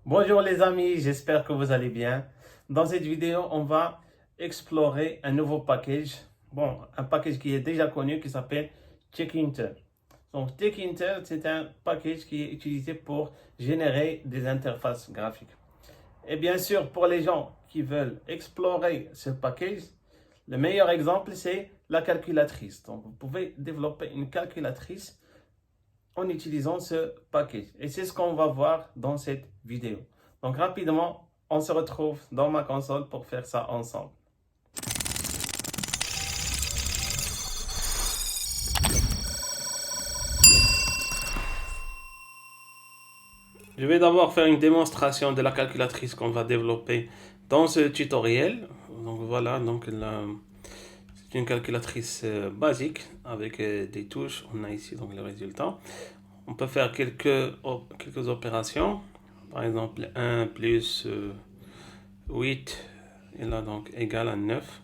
Bonjour les amis, j'espère que vous allez bien. Dans cette vidéo, on va explorer un nouveau package. Bon, un package qui est déjà connu qui s'appelle Tkinter. Donc Tkinter, c'est un package qui est utilisé pour générer des interfaces graphiques. Et bien sûr, pour les gens qui veulent explorer ce package, le meilleur exemple, c'est la calculatrice. Donc vous pouvez développer une calculatrice en utilisant ce package. Et c'est ce qu'on va voir dans cette vidéo. Donc rapidement, on se retrouve dans ma console pour faire ça ensemble. Je vais d'abord faire une démonstration de la calculatrice qu'on va développer dans ce tutoriel. Donc voilà, c'est une calculatrice basique avec des touches. On a ici donc le résultat. On peut faire quelques opérations. Par exemple, 1 plus 8 est là donc égal à 9.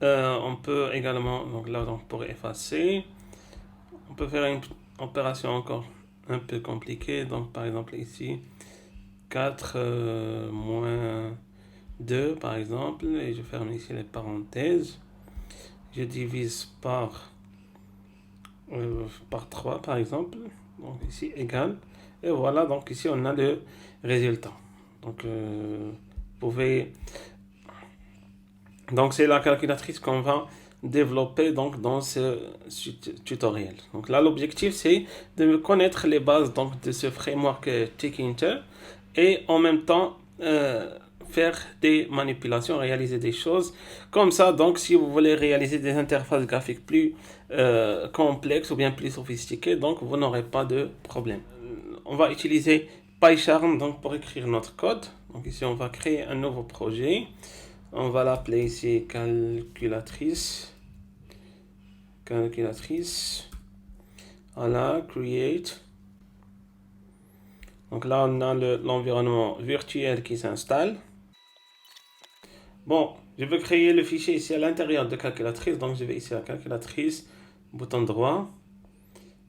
Voilà. On peut également, donc là donc pour effacer, on peut faire une opération encore un peu compliquée. Donc par exemple ici, 4 moins 2 par exemple, et je ferme ici les parenthèses. Je divise par 3 par exemple, donc ici égal, et voilà, donc ici on a le résultat. Donc vous pouvez, donc c'est la calculatrice qu'on va développer donc dans ce tutoriel. Donc là l'objectif c'est de connaître les bases donc de ce framework Tkinter et en même temps faire des manipulations, réaliser des choses comme ça. Donc si vous voulez réaliser des interfaces graphiques plus complexes ou bien plus sophistiquées, donc vous n'aurez pas de problème. On va utiliser PyCharm donc pour écrire notre code. Donc ici on va créer un nouveau projet. On va l'appeler ici calculatrice. Voilà, create. Donc là on a l'environnement virtuel qui s'installe. Bon, je veux créer le fichier ici à l'intérieur de calculatrice. Donc je vais ici à calculatrice, bouton droit.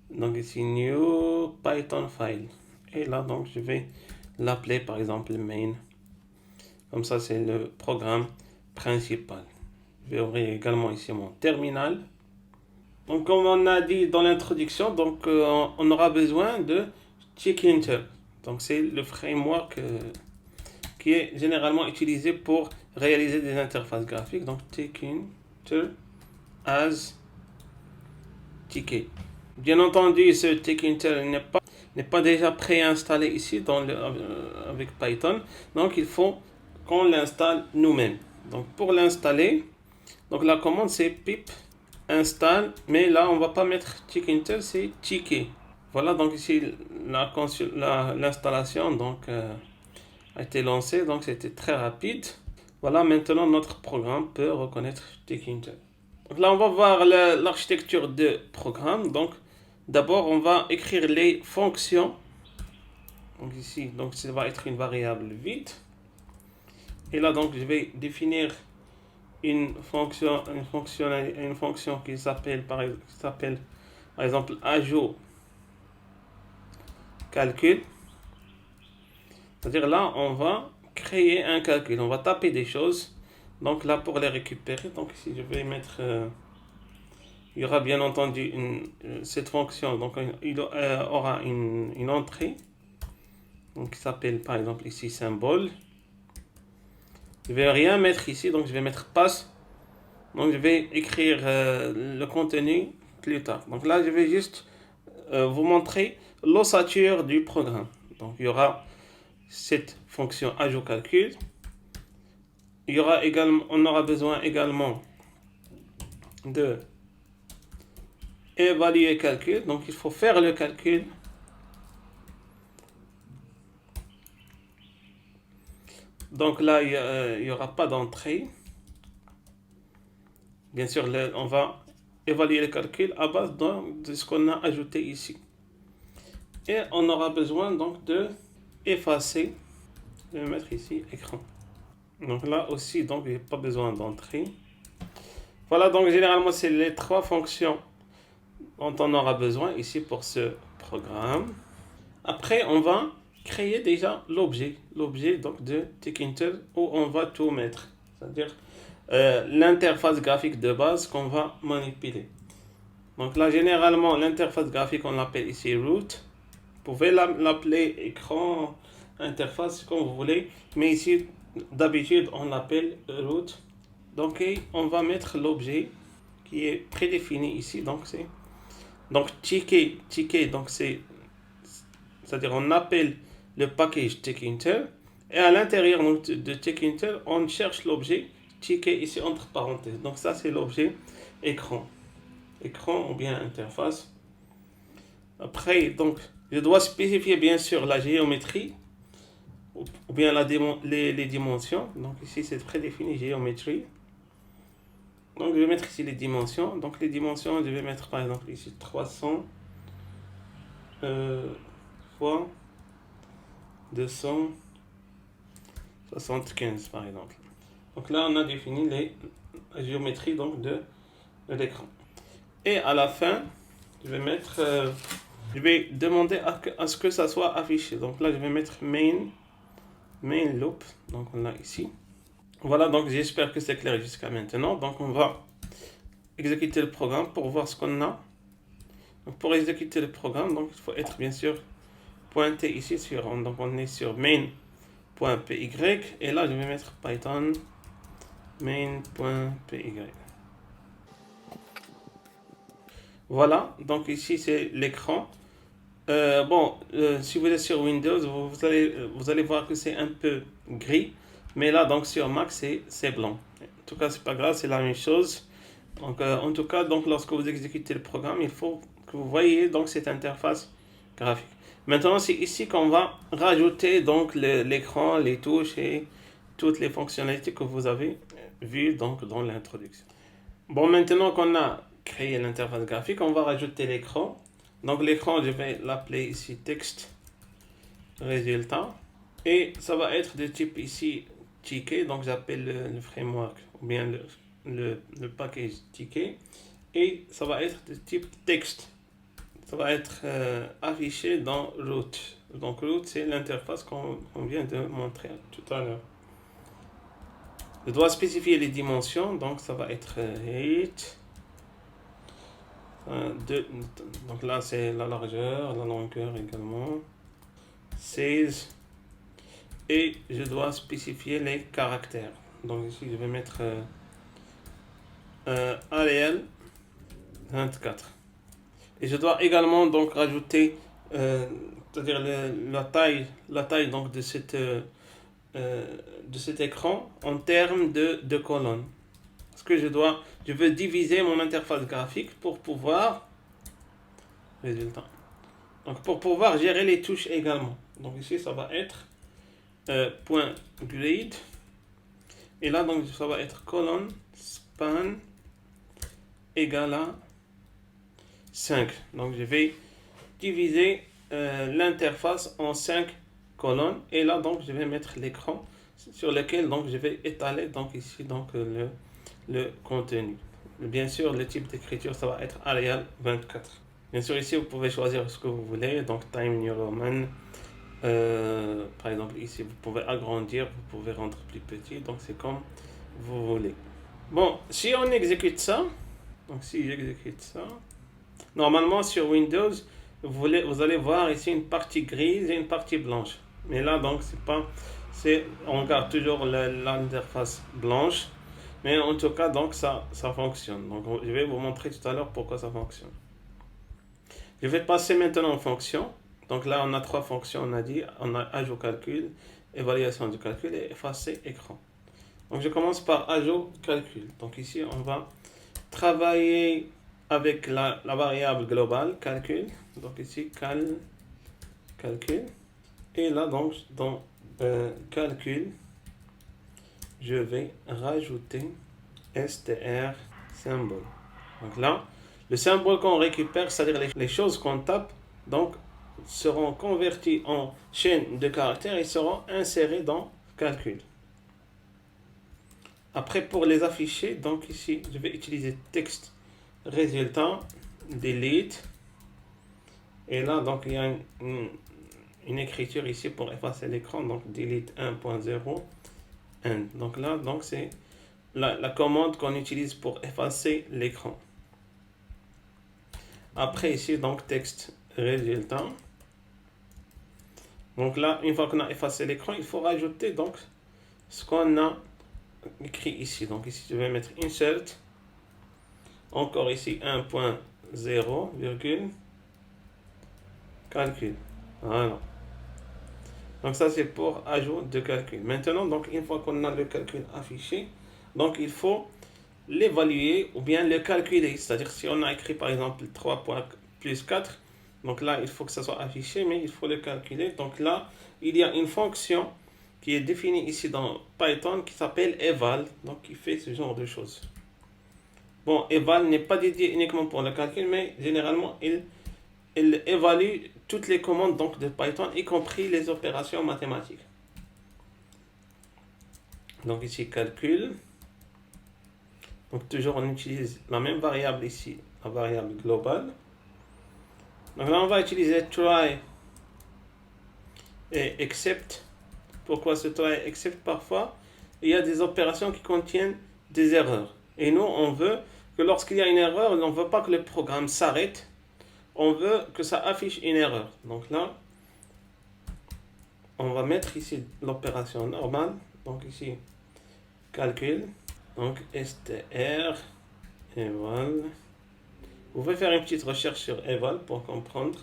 Donc ici new Python file. Et là donc je vais l'appeler par exemple main. Comme ça c'est le programme principal. Je vais ouvrir également ici mon terminal. Donc comme on a dit dans l'introduction, donc on aura besoin de Tkinter. Donc c'est le framework qui est généralement utilisé pour réaliser des interfaces graphiques. Donc Tkinter as Tk. Bien entendu, ce Tkinter n'est pas déjà préinstallé ici avec Python. Donc il faut qu'on l'installe nous-mêmes. Donc pour l'installer, donc la commande c'est pip install, mais là on va pas mettre Tkinter, c'est Tk. Voilà, donc ici l'installation donc a été lancée, donc c'était très rapide. Voilà, maintenant notre programme peut reconnaître Tkinter. Donc là on va voir l'architecture de programme. Donc d'abord on va écrire les fonctions. Donc ici donc ça va être une variable vide. Et là donc je vais définir une fonction qui s'appelle par exemple ajout calcul. C'est-à-dire là on va créer un calcul, on va taper des choses. Donc là pour les récupérer, donc ici je vais mettre il y aura bien entendu cette fonction, donc il aura une entrée donc qui s'appelle par exemple ici symbole. Je vais rien mettre ici, donc je vais mettre pass. Donc je vais écrire le contenu plus tard. Donc là je vais juste vous montrer l'ossature du programme. Donc il y aura cette fonction ajout calcul. Il y aura également, on aura besoin également de évaluer calcul. Donc il faut faire le calcul. Donc là il n'y aura pas d'entrée. Bien sûr, on va évaluer le calcul à base de ce qu'on a ajouté ici. Et on aura besoin donc de effacer. Je vais mettre ici écran. Donc là aussi, donc il n'y a pas besoin d'entrée. Voilà, donc généralement c'est les 3 fonctions dont on aura besoin ici pour ce programme. Après, on va créer déjà l'objet donc de Tkinter où on va tout mettre. C'est-à-dire l'interface graphique de base qu'on va manipuler. Donc là, généralement, l'interface graphique, on l'appelle ici root. Vous pouvez l'appeler écran, interface, comme vous voulez. Mais ici, d'habitude, on l'appelle root. Donc, on va mettre l'objet qui est prédéfini ici. Donc ticket, donc c'est-à-dire on appelle le package Tkinter. Et à l'intérieur de Tkinter, on cherche l'objet ticket ici entre parenthèses. Donc ça, c'est l'objet écran ou bien interface. Après, donc, je dois spécifier bien sûr la géométrie ou bien les dimensions. Donc ici, c'est prédéfini géométrie. Donc je vais mettre ici les dimensions. Donc les dimensions, je vais mettre par exemple ici 300 fois 275 par exemple. Donc là, on a défini la géométrie donc de l'écran. Et à la fin, je vais demander à ce que ça soit affiché. Donc là, je vais mettre main loop. Donc on l'a ici. Voilà, donc j'espère que c'est clair jusqu'à maintenant. Donc on va exécuter le programme pour voir ce qu'on a. Donc pour exécuter le programme, donc il faut être bien sûr pointé ici donc on est sur main.py et là je vais mettre Python main.py. Voilà, donc ici c'est l'écran. Si vous êtes sur Windows, vous allez voir que c'est un peu gris, mais là donc sur Mac c'est blanc. En tout cas, c'est pas grave, c'est la même chose. Donc en tout cas, donc lorsque vous exécutez le programme, il faut que vous voyez donc cette interface graphique. Maintenant, c'est ici qu'on va rajouter donc l'écran, les touches et toutes les fonctionnalités que vous avez vues donc dans l'introduction. Bon, maintenant qu'on a créé l'interface graphique, on va rajouter l'écran. Donc l'écran, je vais l'appeler ici texte résultat. Et ça va être de type ici ticket. Donc j'appelle le framework ou bien le package ticket. Et ça va être de type texte. Ça va être affiché dans root. Donc root, c'est l'interface qu'on vient de montrer tout à l'heure. Je dois spécifier les dimensions. Donc ça va être 8. Donc là, c'est la largeur, la longueur également. 16. Et je dois spécifier les caractères. Donc ici, je vais mettre Arial 24. Et je dois également donc rajouter c'est-à-dire la taille donc de cet écran en termes de colonnes. Parce que je veux diviser mon interface graphique pour pouvoir donc pour pouvoir gérer les touches également. Donc ici ça va être point grade et là donc ça va être colonne span égale à 5. Donc je vais diviser l'interface en 5 colonnes et là donc je vais mettre l'écran sur lequel donc je vais étaler donc ici donc le contenu. Bien sûr, le type d'écriture ça va être Arial 24. Bien sûr, ici vous pouvez choisir ce que vous voulez, donc Time New Roman. Par exemple, ici vous pouvez agrandir, vous pouvez rendre plus petit, donc c'est comme vous voulez. Bon, si on exécute ça, donc si j'exécute ça, normalement sur Windows, vous allez voir ici une partie grise et une partie blanche. Mais là, donc, on garde toujours l'interface blanche. Mais en tout cas, donc, ça fonctionne. Donc, je vais vous montrer tout à l'heure pourquoi ça fonctionne. Je vais passer maintenant aux fonctions. Donc là, on a 3 fonctions, on a dit. On a ajout calcul, évaluation du calcul et effacer écran. Donc, je commence par ajout calcul. Donc ici, on va travailler avec la variable globale calcul. Donc ici, calcul. Et là, donc, dans calcul, je vais rajouter str symbole. Donc là, le symbole qu'on récupère, c'est-à-dire les choses qu'on tape, donc seront converties en chaîne de caractères et seront insérées dans calcul. Après, pour les afficher, donc ici, je vais utiliser texte résultat delete. Et là, donc, il y a une écriture ici pour effacer l'écran, donc delete 1.0 end. Donc là, donc c'est la commande qu'on utilise pour effacer l'écran. Après ici, donc texte résultat. Donc là, une fois qu'on a effacé l'écran, il faut rajouter donc ce qu'on a écrit ici. Donc ici, je vais mettre insert. Encore ici 1.0, calcul. Voilà. Donc ça, c'est pour ajout de calcul. Maintenant, donc une fois qu'on a le calcul affiché, donc il faut l'évaluer ou bien le calculer. C'est-à-dire si on a écrit par exemple 3 plus 4, donc là il faut que ça soit affiché, mais il faut le calculer. Donc là, il y a une fonction qui est définie ici dans Python qui s'appelle eval, donc qui fait ce genre de choses. Bon, eval n'est pas dédié uniquement pour le calcul, mais généralement il évalue toutes les commandes donc de Python, y compris les opérations mathématiques. Donc ici calcul. Donc toujours on utilise la même variable ici, la variable globale. Donc là on va utiliser try et except. Pourquoi ce try et except? Parfois il y a des opérations qui contiennent des erreurs. Et nous on veut que lorsqu'il y a une erreur, on ne veut pas que le programme s'arrête. On veut que ça affiche une erreur. Donc là, on va mettre ici l'opération normale. Donc ici, calcul. Donc str, eval. Vous pouvez faire une petite recherche sur eval pour comprendre.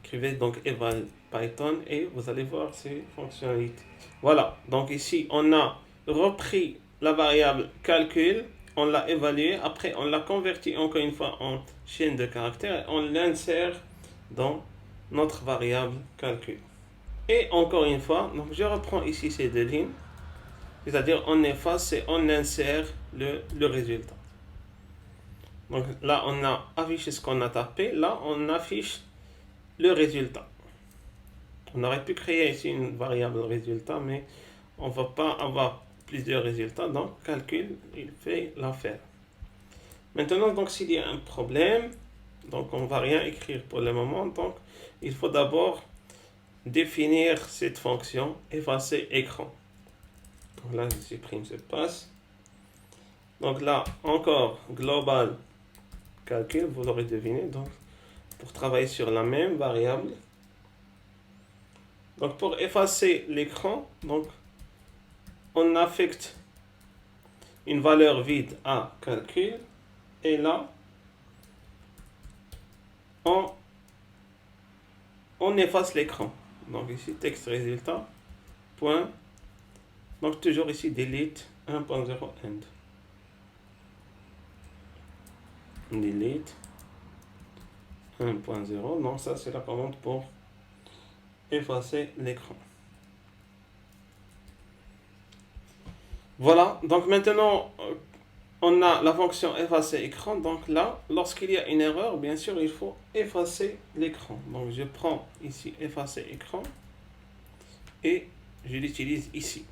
Écrivez donc eval Python et vous allez voir ces fonctionnalités. Voilà, donc ici, on a repris la variable calcul. On l'a évalué, après on l'a converti encore une fois en chaîne de caractères et on l'insère dans notre variable calcul. Et encore une fois, donc je reprends ici ces deux lignes, c'est-à-dire on efface et on insère le résultat. Donc là on a affiché ce qu'on a tapé, là on affiche le résultat. On aurait pu créer ici une variable résultat, mais on ne va pas avoir plusieurs résultats, donc calcul, il fait l'affaire. Maintenant, donc s'il y a un problème, donc on ne va rien écrire pour le moment, donc il faut d'abord définir cette fonction effacer écran. Donc là, je supprime ce passe. Donc là, encore global calcul, vous l'aurez deviné, donc pour travailler sur la même variable. Donc pour effacer l'écran, donc on affecte une valeur vide à calcul et là on efface l'écran. Donc ici texte résultat point, donc toujours ici delete 1.0 end, delete 1.0. donc ça c'est la commande pour effacer l'écran. Voilà, donc maintenant on a la fonction effacer écran. Donc là, lorsqu'il y a une erreur, bien sûr, il faut effacer l'écran. Donc je prends ici effacer écran et je l'utilise ici.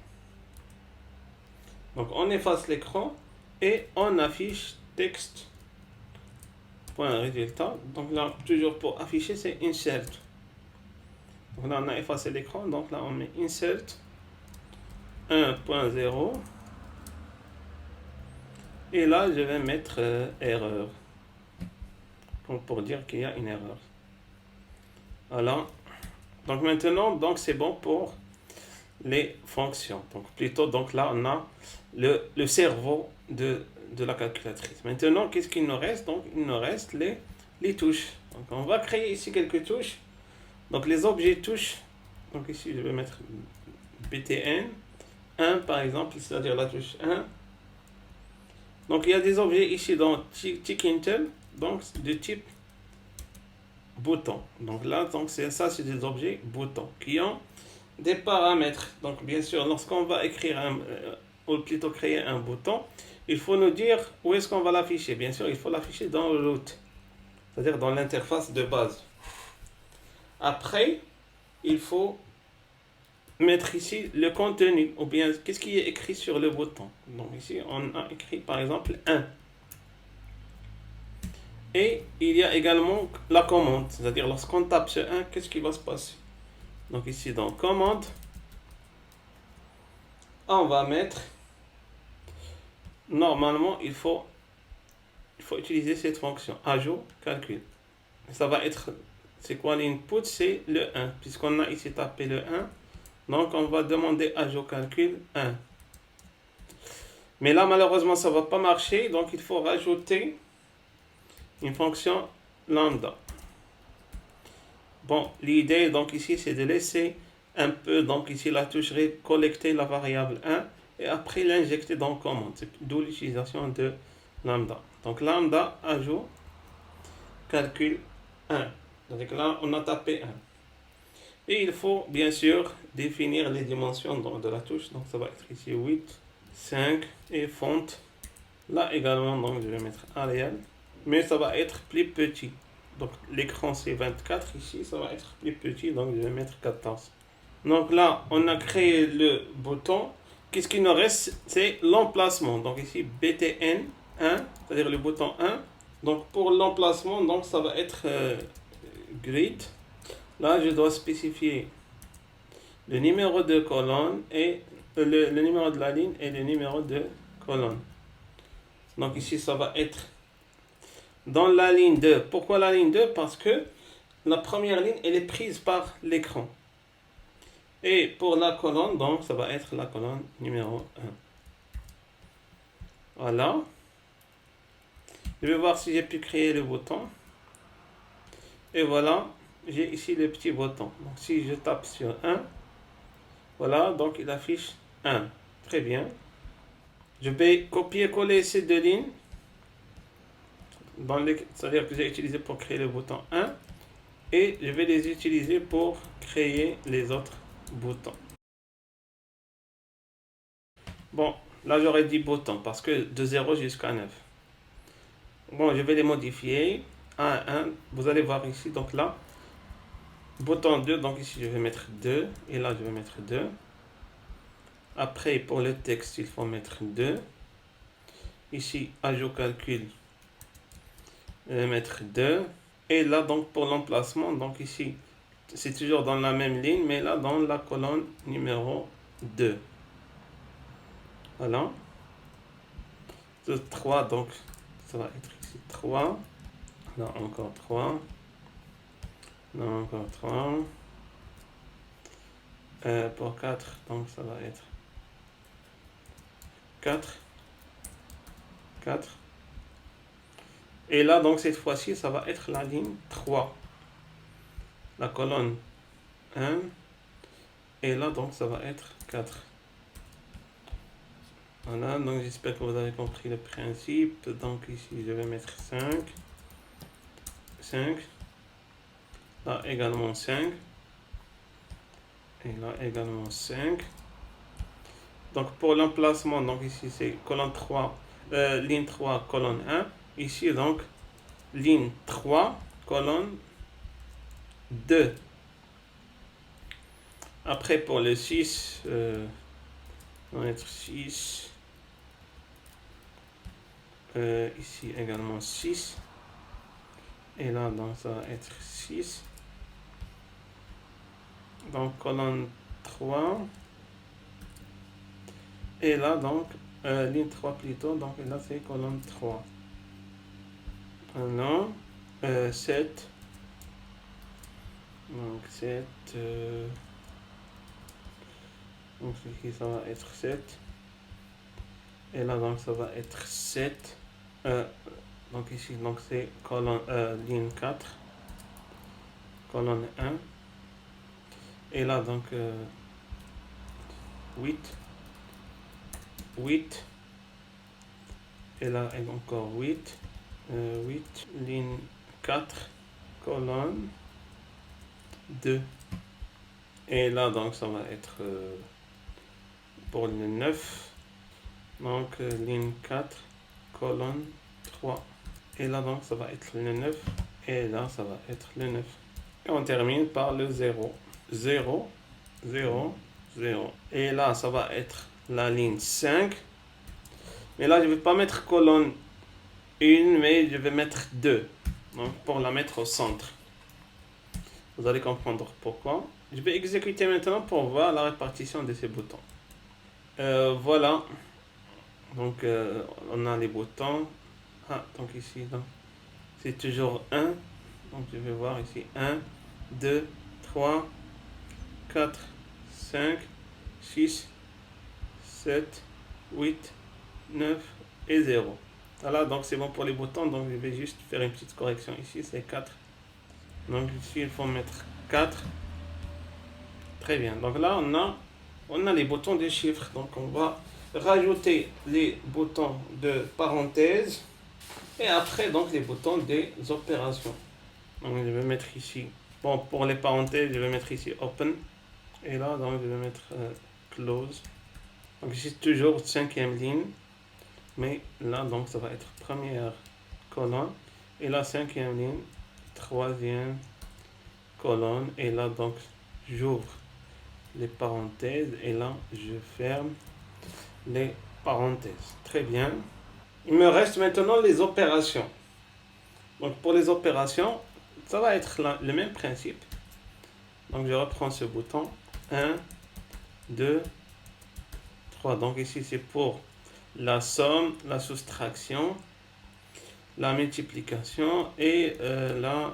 Donc on efface l'écran et on affiche texte point résultat. Donc là, toujours pour afficher, c'est insert. Donc là, on a effacé l'écran. Donc là, on met insert 1.0. Et là, je vais mettre erreur. Donc pour dire qu'il y a une erreur. Voilà. Donc maintenant, donc c'est bon pour les fonctions. Donc plutôt, donc là, on a le cerveau de la calculatrice. Maintenant, qu'est-ce qu'il nous reste? Donc il nous reste les touches. Donc on va créer ici quelques touches. Donc les objets touches. Donc ici, je vais mettre btn 1 par exemple, c'est-à-dire la touche 1. Donc il y a des objets ici dans TickIntel, donc de type bouton. Donc là, donc c'est des objets boutons qui ont des paramètres. Donc bien sûr, lorsqu'on va écrire ou plutôt créer un bouton, il faut nous dire où est-ce qu'on va l'afficher. Bien sûr, il faut l'afficher dans le root, c'est-à-dire dans l'interface de base. Après, il faut mettre ici le contenu, ou bien qu'est-ce qui est écrit sur le bouton. Donc ici, on a écrit par exemple 1. Et il y a également la commande, c'est-à-dire lorsqu'on tape ce 1, qu'est-ce qui va se passer? Donc ici dans commande, on va mettre, normalement il faut utiliser cette fonction ajout calcul. Ça va être, c'est quoi l'input? C'est le 1, puisqu'on a ici tapé le 1. Donc on va demander ajout calcul 1. Mais là malheureusement ça va pas marcher, donc il faut rajouter une fonction lambda. Bon, l'idée donc ici c'est de laisser un peu, donc ici la touche collecter la variable 1 et après l'injecter dans commande, d'où l'utilisation de lambda. Donc lambda ajout calcul 1. Donc là on a tapé 1. Et il faut bien sûr définir les dimensions de la touche, donc ça va être ici 8, 5 et font. Là également, donc je vais mettre Arial, mais ça va être plus petit. Donc l'écran c'est 24, ici ça va être plus petit, donc je vais mettre 14. Donc là on a créé le bouton. Qu'est-ce qu'il nous reste? C'est l'emplacement. Donc ici BTN 1, c'est-à-dire le bouton 1. Donc pour l'emplacement, donc ça va être grid. Là je dois spécifier le numéro de colonne et le numéro de la ligne et le numéro de colonne. Donc ici ça va être dans la ligne 2. Pourquoi la ligne 2? Parce que la première ligne elle est prise par l'écran. Et pour la colonne, donc ça va être la colonne numéro 1. Voilà. Je vais voir si j'ai pu créer le bouton. Et voilà, j'ai ici le petit bouton. Donc si je tape sur 1, voilà, donc il affiche 1. Très bien. Je vais copier-coller ces deux lignes. C'est-à-dire que j'ai utilisé pour créer le bouton 1. Et je vais les utiliser pour créer les autres boutons. Bon, là j'aurais dit boutons parce que de 0 jusqu'à 9. Bon, je vais les modifier. 1. Vous allez voir ici, donc là, bouton 2, donc ici je vais mettre 2. Et là je vais mettre 2. Après, pour le texte, il faut mettre 2. Ici, ajout calcul, je vais mettre 2. Et là, donc pour l'emplacement, donc ici, c'est toujours dans la même ligne, mais là, dans la colonne numéro 2. Voilà. 3, donc ça va être ici 3. Là, encore 3. Là, encore 3. Pour 4, donc ça va être 4. 4. Et là, donc cette fois-ci, ça va être la ligne 3. La colonne 1. Et là, donc ça va être 4. Voilà, donc j'espère que vous avez compris le principe. Donc ici, je vais mettre 5. 5. Là également 5. Et là également 5. Donc pour l'emplacement, donc ici c'est colonne 3, ligne 3, colonne 1. Ici donc ligne 3, colonne 2. Après pour le 6, on va mettre 6. Ici également 6. Et là donc ça va être 6. Donc colonne 3. Et là donc ligne 3 plutôt, donc là c'est colonne 3. Non, 7. Donc 7. Donc ici ça va être 7. Et là donc ça va être 7. Donc ici donc c'est colonne ligne 4. Colonne 1. Et là donc 8. 8. Et là encore 8. 8. Ligne 4. Colonne 2. Et là donc ça va être pour le 9. Donc ligne 4. Colonne 3. Et là donc ça va être le 9. Et là ça va être le 9. Et on termine par le 0. 0. 0. 0. Et là ça va être la ligne 5. Mais là je ne vais pas mettre colonne 1, mais je vais mettre 2. Donc pour la mettre au centre. Vous allez comprendre pourquoi. Je vais exécuter maintenant pour voir la répartition de ces boutons. Voilà. Donc, on a les boutons. Ah, donc ici, c'est toujours 1. Donc, je vais voir ici 1, 2, 3, 4, 5, 6, 7, 8, 9 et 0. Voilà, donc c'est bon pour les boutons. Donc, je vais juste faire une petite correction ici. C'est 4. Donc, ici, il faut mettre 4. Très bien. Donc là, on a les boutons de chiffres. Donc, on va rajouter les boutons de parenthèse et après, donc, les boutons des opérations. Donc, je vais mettre ici, bon, pour les parenthèses, je vais mettre ici open et là, donc, je vais mettre close. Donc, ici, toujours 5e ligne, mais là, donc, ça va être première colonne et là, 5e ligne, 3e colonne et là, donc, j'ouvre les parenthèses et là, je ferme les parenthèses. Très bien. Il me reste maintenant les opérations. Donc, pour les opérations, ça va être le même principe. Donc, je reprends ce bouton. 1, 2, 3. Donc, ici, c'est pour la somme, la soustraction, la multiplication et la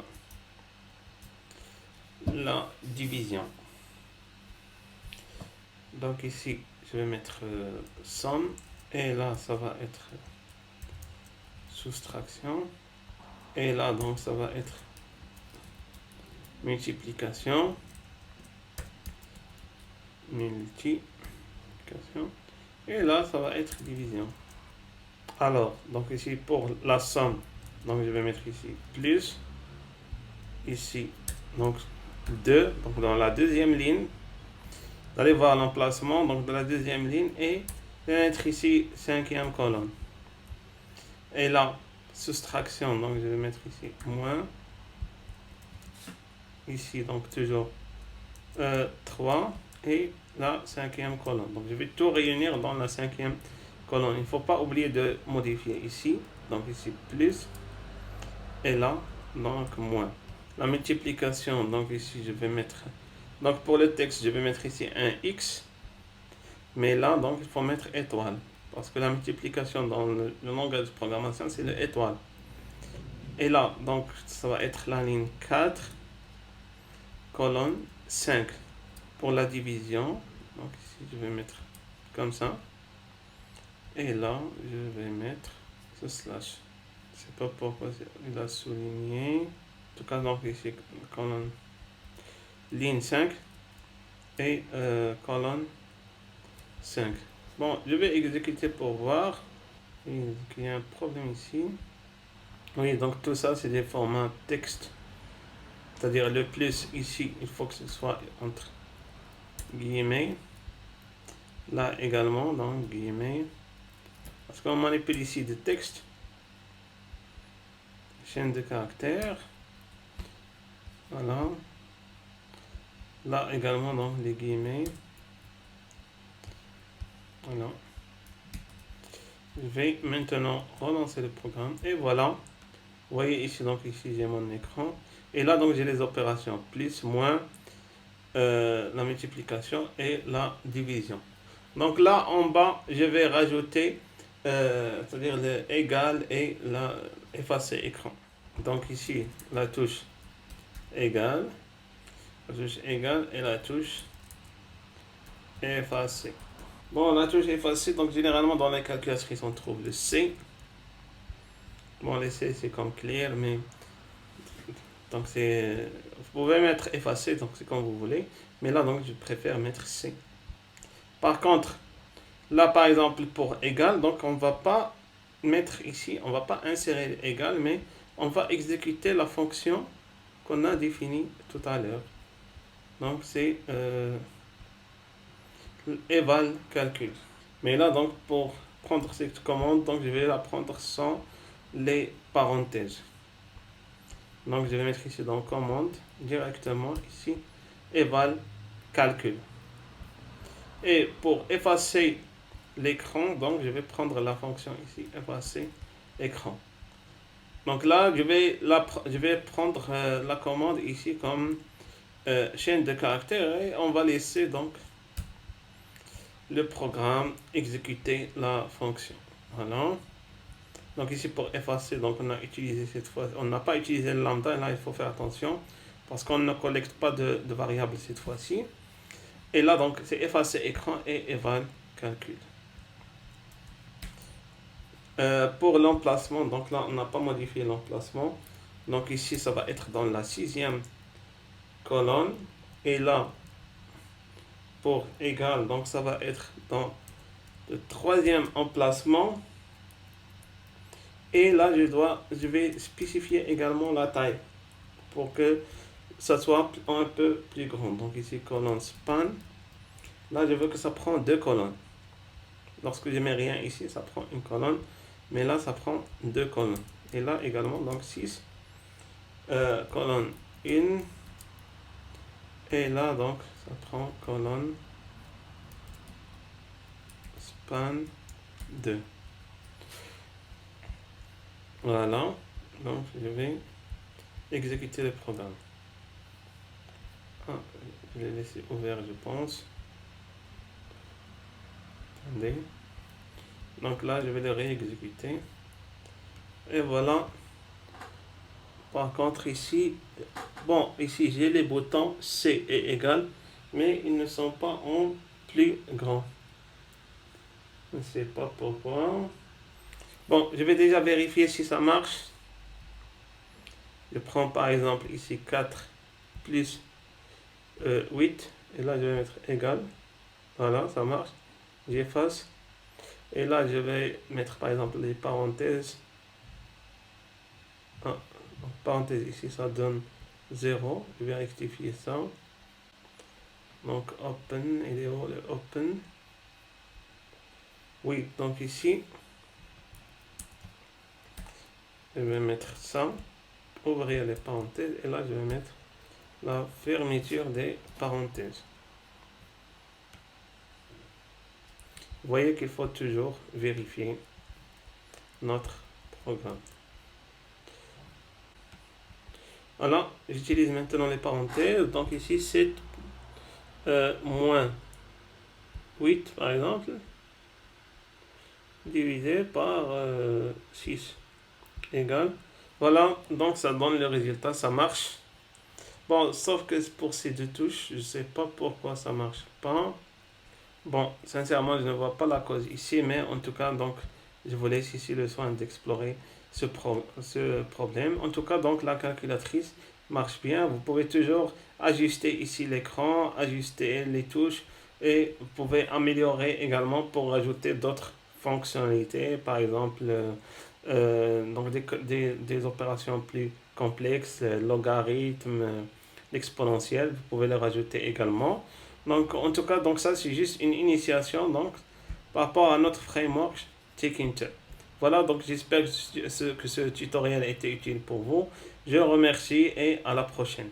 division. Donc, ici, je vais mettre somme et là, ça va être soustraction. Et là, donc, ça va être multiplication. Et là, ça va être division. Alors, donc ici, pour la somme, donc je vais mettre ici plus. Ici, donc 2. Donc, dans la deuxième ligne, vous allez voir l'emplacement donc de la deuxième ligne et je vais mettre ici 5e colonne. Et là, soustraction, donc je vais mettre ici moins. Ici, donc toujours 3 et la 5e colonne. Donc je vais tout réunir dans la 5e colonne. Il ne faut pas oublier de modifier ici. Donc ici plus et là donc moins. La multiplication, donc ici je vais mettre, donc pour le texte je vais mettre ici un X, mais là donc il faut mettre étoile parce que la multiplication dans le langage de programmation c'est le étoile. Et là donc ça va être la ligne 4 colonne 5. Pour la division, donc ici je vais mettre comme ça et là je vais mettre ce slash. Je sais pas pourquoi il a souligné. En tout cas, donc ici colonne ligne 5 et colonne 5. Bon, je vais exécuter pour voir. Il y a un problème ici. Oui, donc tout ça c'est des formats texte, c'est-à-dire le plus ici il faut que ce soit entre guillemets, là également donc guillemets, parce qu'on manipule ici des textes, chaîne de caractères, voilà, là également donc les guillemets, voilà. Je vais maintenant relancer le programme et voilà, vous voyez ici, donc ici j'ai mon écran et là donc j'ai les opérations plus, moins, la multiplication et la division. Donc là en bas je vais rajouter c'est-à-dire le égal et la effacer écran. Donc ici la touche égale et la touche effacer. Bon, la touche effacer, donc généralement dans les calculatrices on trouve le C. Bon, le C c'est comme clear, mais donc c'est, vous pouvez mettre effacer, donc c'est comme vous voulez, mais là donc je préfère mettre C. Par contre, là par exemple pour égal, donc on va pas mettre ici, on va pas insérer égal, mais on va exécuter la fonction qu'on a définie tout à l'heure. Donc c'est eval calcul. Mais là donc pour prendre cette commande, donc je vais la prendre sans les parenthèses. Donc je vais mettre ici dans commande directement ici eval calcul. Et pour effacer l'écran, donc je vais prendre la fonction ici effacer écran. Donc là je vais prendre la commande ici comme chaîne de caractères et on va laisser donc le programme exécuter la fonction. Voilà. Donc ici pour effacer, donc on a utilisé cette fois, on n'a pas utilisé le lambda, et là il faut faire attention parce qu'on ne collecte pas de variables cette fois-ci. Et là donc c'est effacer écran et eval calcul. Pour l'emplacement, donc là on n'a pas modifié l'emplacement. Donc ici ça va être dans la 6e colonne et là pour égal, donc ça va être dans le 3e emplacement. Et là, je vais spécifier également la taille pour que ça soit un peu plus grand. Donc ici, colonne span. Là, je veux que ça prend 2 colonnes. Lorsque je mets rien ici, ça prend une colonne. Mais là, ça prend 2 colonnes. Et là également, donc 6 colonne 1. Et là, donc, ça prend colonne span 2. Voilà, donc je vais exécuter le programme. Je l'ai laissé ouvert, je pense. Attendez. Donc là, je vais le réexécuter. Et voilà. Par contre, ici, bon, ici j'ai les boutons C et égal, mais ils ne sont pas en plus grand. Je ne sais pas pourquoi. Bon, je vais déjà vérifier si ça marche. Je prends par exemple ici 4 plus 8. Et là, je vais mettre égal. Voilà, ça marche. J'efface. Et là, je vais mettre par exemple les parenthèses. Parenthèse ici, ça donne 0. Je vais rectifier ça. Donc, open. Il est où le open? Oui, donc ici, je vais mettre ça. Ouvrir les parenthèses. Et là, je vais mettre la fermeture des parenthèses. Vous voyez qu'il faut toujours vérifier notre programme. Voilà, j'utilise maintenant les parenthèses. Donc ici, 7 moins 8, par exemple, divisé par 6 égale. Voilà, donc ça donne le résultat, ça marche. Bon, sauf que pour ces deux touches, je ne sais pas pourquoi ça ne marche pas. Bon, sincèrement, je ne vois pas la cause ici, mais en tout cas, donc, je vous laisse ici le soin d'explorer ce problème. En tout cas, donc, la calculatrice marche bien. Vous pouvez toujours ajuster ici l'écran, ajuster les touches et vous pouvez améliorer également pour ajouter d'autres fonctionnalités, par exemple, donc des opérations plus complexes, logarithme, l'exponentielle, vous pouvez les rajouter également. Donc, en tout cas, donc ça, c'est juste une initiation donc, par rapport à notre framework Tkinter. Voilà, donc j'espère que ce tutoriel a été utile pour vous. Je vous remercie et à la prochaine.